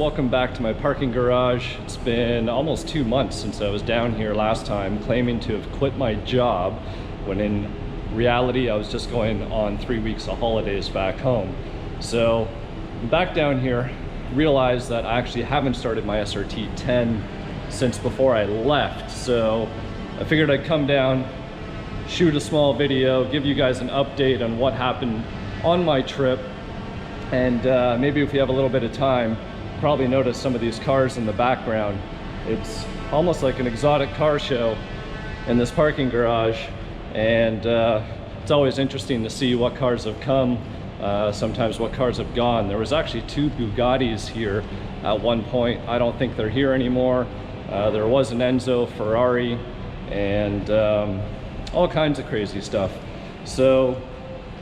welcome back to my parking garage. It's been almost 2 months since I was down here last time, claiming to have quit my job, when in reality I was just going on 3 weeks of holidays back home. So I'm back down here, realized that I actually haven't started my SRT-10 since before I left. So I figured I'd come down, shoot a small video, give you guys an update on what happened on my trip. And maybe if you have a little bit of time, probably notice some of these cars in the background. It's almost like an exotic car show in this parking garage, and it's always interesting to see what cars have come, sometimes what cars have gone. There was actually 2 Bugattis here at one point. I don't think they're here anymore. There was an Enzo Ferrari, and all kinds of crazy stuff. So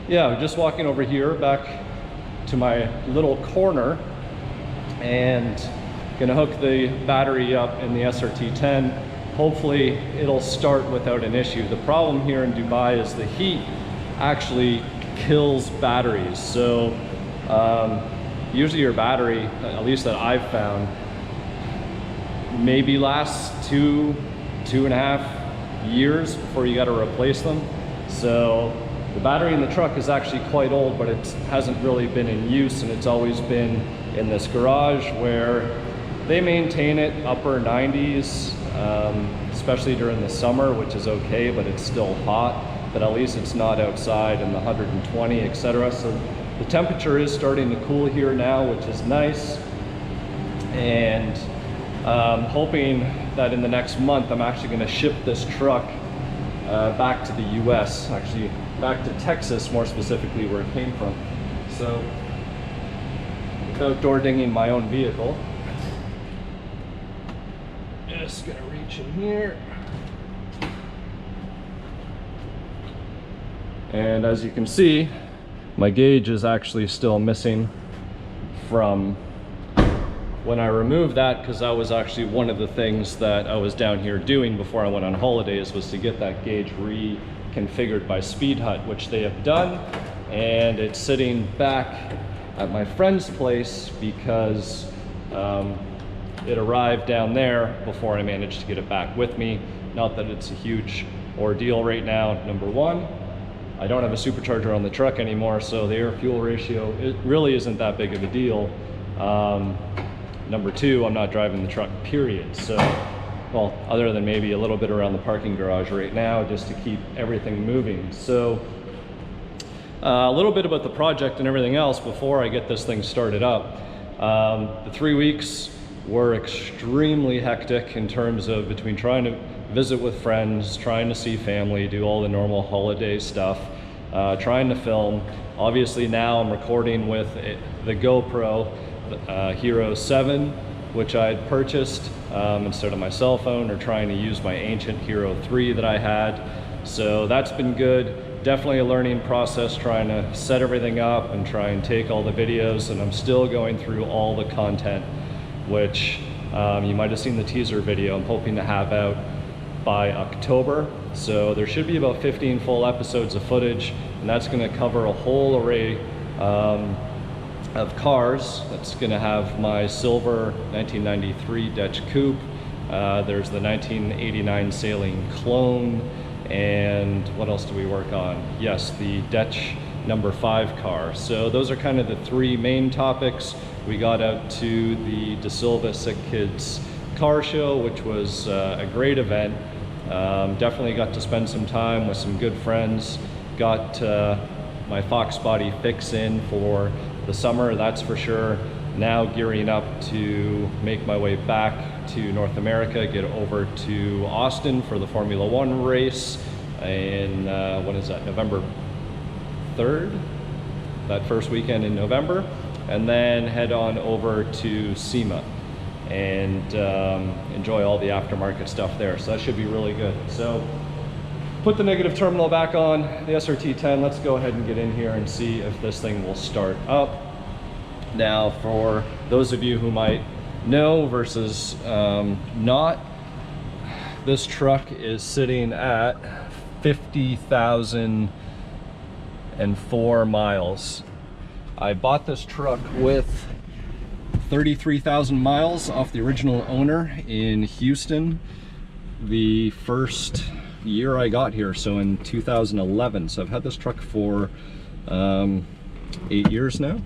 yeah, just walking over here back to my little corner and gonna hook the battery up in the SRT-10. Hopefully it'll start without an issue. The problem here in Dubai is the heat actually kills batteries. So usually your battery, at least that I've found, maybe lasts 2.5 years before you got to replace them. So the battery in the truck is actually quite old, but it hasn't really been in use, and it's always been in this garage where they maintain it upper 90s, especially during the summer, which is okay, but it's still hot. But at least it's not outside in the 120, etc. So the temperature is starting to cool here now, which is nice. And hoping that in the next month I'm actually going to ship this truck back to the US, actually back to Texas more specifically, where it came from. So without door dinging my own vehicle, just gonna reach in here, and as you can see, my gauge is actually still missing from when I removed that, because that was actually one of the things that I was down here doing before I went on holidays, was to get that gauge reconfigured by Speed Hut, which they have done. And it's sitting back at my friend's place because it arrived down there before I managed to get it back with me. Not that it's a huge ordeal right now. Number one, I don't have a supercharger on the truck anymore, so the air-fuel ratio, it really isn't that big of a deal. Number two, I'm not driving the truck, period. So, well, other than maybe a little bit around the parking garage right now, just to keep everything moving. So a little bit about the project and everything else before I get this thing started up. The 3 weeks were extremely hectic in terms of between trying to visit with friends, trying to see family, do all the normal holiday stuff, trying to film. Obviously now I'm recording with the GoPro Hero 7, which I had purchased instead of my cell phone, or trying to use my ancient Hero 3 that I had. So that's been good. Definitely a learning process, trying to set everything up and try and take all the videos, and I'm still going through all the content, which you might have seen the teaser video I'm hoping to have out by October. So there should be about 15 full episodes of footage, and that's going to cover a whole array of cars. That's going to have my silver 1993 Dutch Coupe. There's the 1989 Sailing Clone, and what else do we work on? Yes, the Dutch number 5 car. So those are kind of the 3 main topics. We got out to the De Silva Sick Kids car show, which was a great event. Definitely got to spend some time with some good friends. Got my Fox body fix in for the summer, that's for sure. Now gearing up to make my way back to North America, get over to Austin for the Formula 1 race in, what is that, November 3rd? That first weekend in November. And then head on over to SEMA and enjoy all the aftermarket stuff there. So that should be really good. So put the negative terminal back on the SRT-10. Let's go ahead and get in here and see if this thing will start up. Now, for those of you who might know versus not, this truck is sitting at 50,004 miles. I bought this truck with 33,000 miles off the original owner in Houston the first year I got here, so in 2011. So I've had this truck for 8 years now,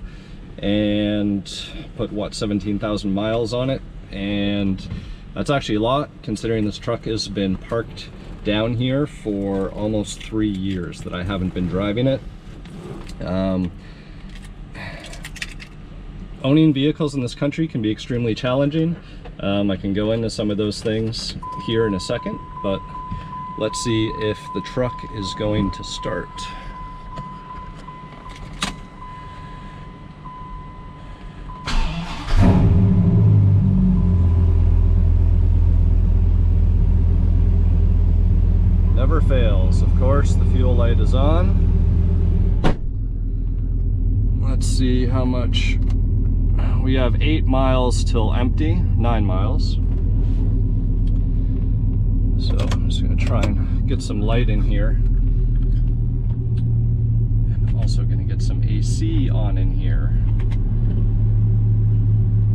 and put what, 17,000 miles on it, and that's actually a lot considering this truck has been parked down here for almost 3 years that I haven't been driving it. Owning vehicles in this country can be extremely challenging. I can go into some of those things here in a second, but let's see if the truck is going to start. Never fails. Of course, the fuel light is on. Let's see how much. We have 8 miles till empty, 9 miles. So I'm just gonna try and get some light in here. And I'm also gonna get some AC on in here.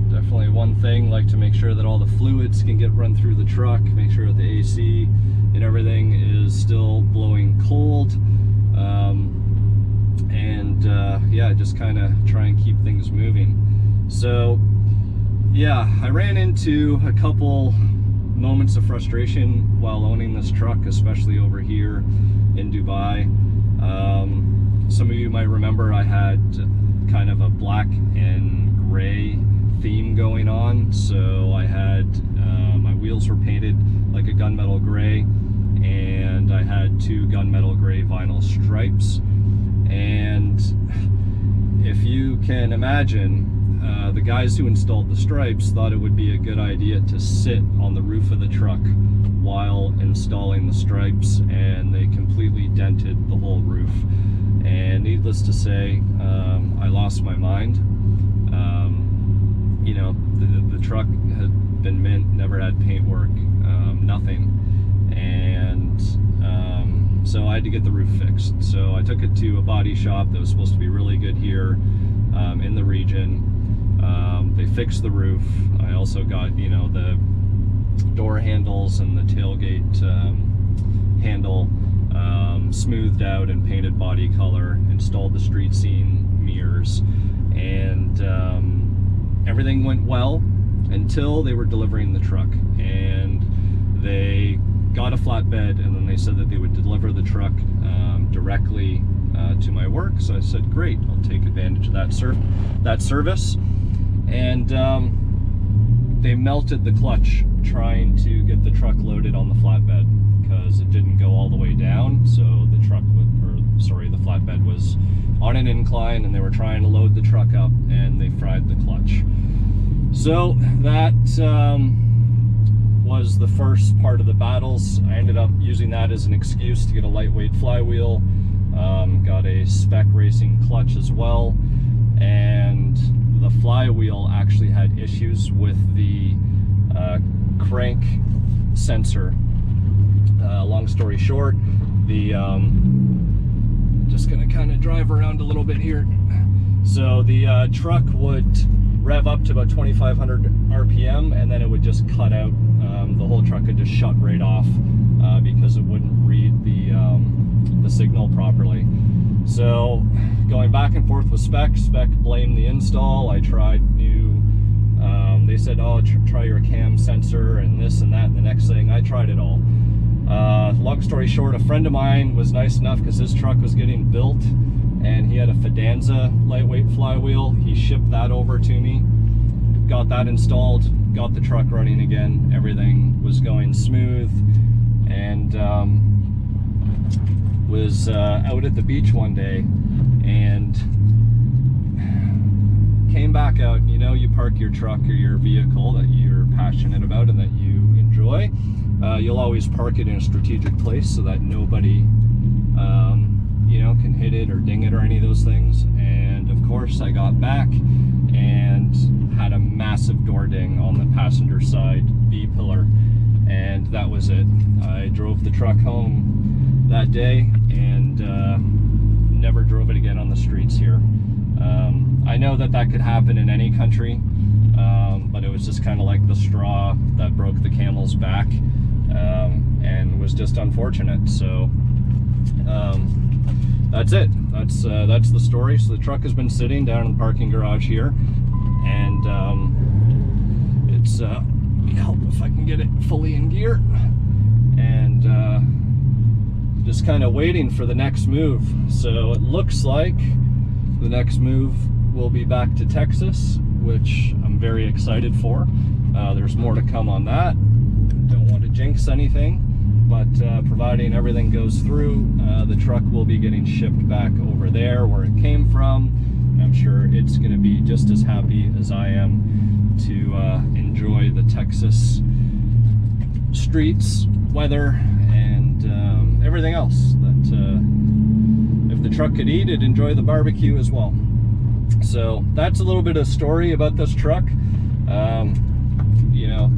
Definitely one thing, like to make sure that all the fluids can get run through the truck, make sure that the AC and everything is still blowing cold. Yeah, just kind of try and keep things moving. So yeah, I ran into a couple moments of frustration while owning this truck, especially over here in Dubai. Some of you might remember I had kind of a black and gray theme going on. So I had my wheels were painted like a gunmetal gray, and I had 2 gunmetal gray vinyl stripes. And if you can imagine, the guys who installed the stripes thought it would be a good idea to sit on the roof of the truck while installing the stripes, and they completely dented the whole roof. And needless to say, I lost my mind. You know, the truck had been mint, never had paint work, nothing. And so I had to get the roof fixed. So I took it to a body shop that was supposed to be really good here in the region. They fixed the roof. I also got, you know, the door handles and the tailgate handle smoothed out and painted body color, installed the street scene mirrors, and everything went well until they were delivering the truck. And they got a flatbed, and then they said that they would deliver the truck directly to my work. So I said, great, I'll take advantage of that service. And they melted the clutch trying to get the truck loaded on the flatbed because it didn't go all the way down. So the the flatbed was on an incline, and they were trying to load the truck up, and they fried the clutch. So that was the first part of the battles. I ended up using that as an excuse to get a lightweight flywheel. Got a Spec Racing clutch as well, and the flywheel actually had issues with the crank sensor. Long story short, just gonna kind of drive around a little bit here. So the truck would rev up to about 2,500 RPM, and then it would just cut out. The whole truck would just shut right off because it wouldn't read the signal properly. So going back and forth with Spec blamed the install. I tried new, they said, oh, try your cam sensor and this and that and the next thing. I tried it all. Long story short, a friend of mine was nice enough, because his truck was getting built and he had a Fidanza lightweight flywheel. He shipped that over to me, got that installed, got the truck running again. Everything was going smooth, and was out at the beach one day and came back out. You know, you park your truck or your vehicle that you're passionate about and that you enjoy. You'll always park it in a strategic place so that nobody you know, can hit it or ding it or any of those things. And of course I got back and had a massive door ding on the passenger side B pillar, and that was it. I drove the truck home that day and never drove it again on the streets here. I know that that could happen in any country. but it was just kind of like the straw that broke the camel's back, and was just unfortunate. So that's it. That's the story. So the truck has been sitting down in the parking garage here, and it's help if I can get it fully in gear, and just kind of waiting for the next move. So it looks like the next move will be back to Texas, which I'm very excited for. There's more to come on that. Don't want to jinx anything, but providing everything goes through, the truck will be getting shipped back over there where it came from. I'm sure it's going to be just as happy as I am to enjoy the Texas streets, weather, and everything else that if the truck could eat, it'd enjoy the barbecue as well. So that's a little bit of story about this truck. You know,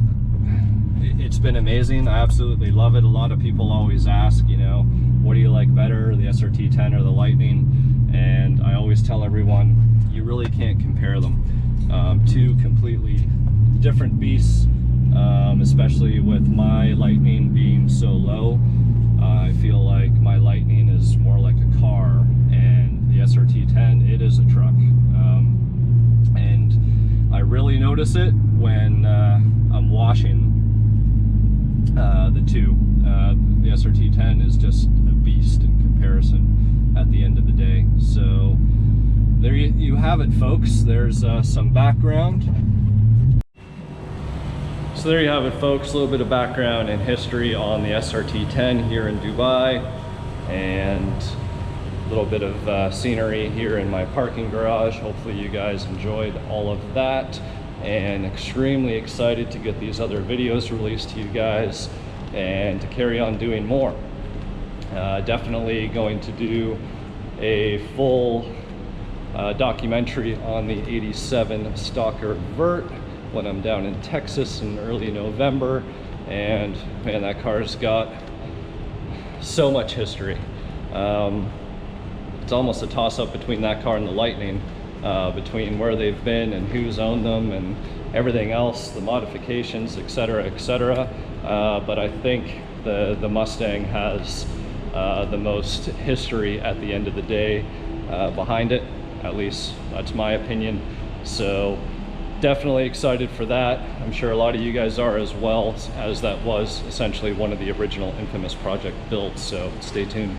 it's been amazing. I absolutely love it. A lot of people always ask, you know, what do you like better, the SRT-10 or the Lightning? And I always tell everyone, you really can't compare them. Two completely different beasts, especially with my Lightning being so low. I feel like my Lightning is more like a car, and the SRT-10, it is a truck. And I really notice it when I'm washing the two. The SRT-10 is just a beast in comparison at the end of the day. So there you have it, folks. There's some background. So there you have it, folks. A little bit of background and history on the SRT-10 here in Dubai, and a little bit of scenery here in my parking garage. Hopefully you guys enjoyed all of that, and extremely excited to get these other videos released to you guys and to carry on doing more. Definitely going to do a full documentary on the 87 Stalker Vert when I'm down in Texas in early November. And man, that car's got so much history. It's almost a toss-up between that car and the Lightning, between where they've been and who's owned them and everything else, the modifications, etc., etc. But I think the Mustang has the most history at the end of the day behind it. At least that's my opinion. So definitely excited for that. I'm sure a lot of you guys are as well, as that was essentially one of the original infamous project builds. So stay tuned.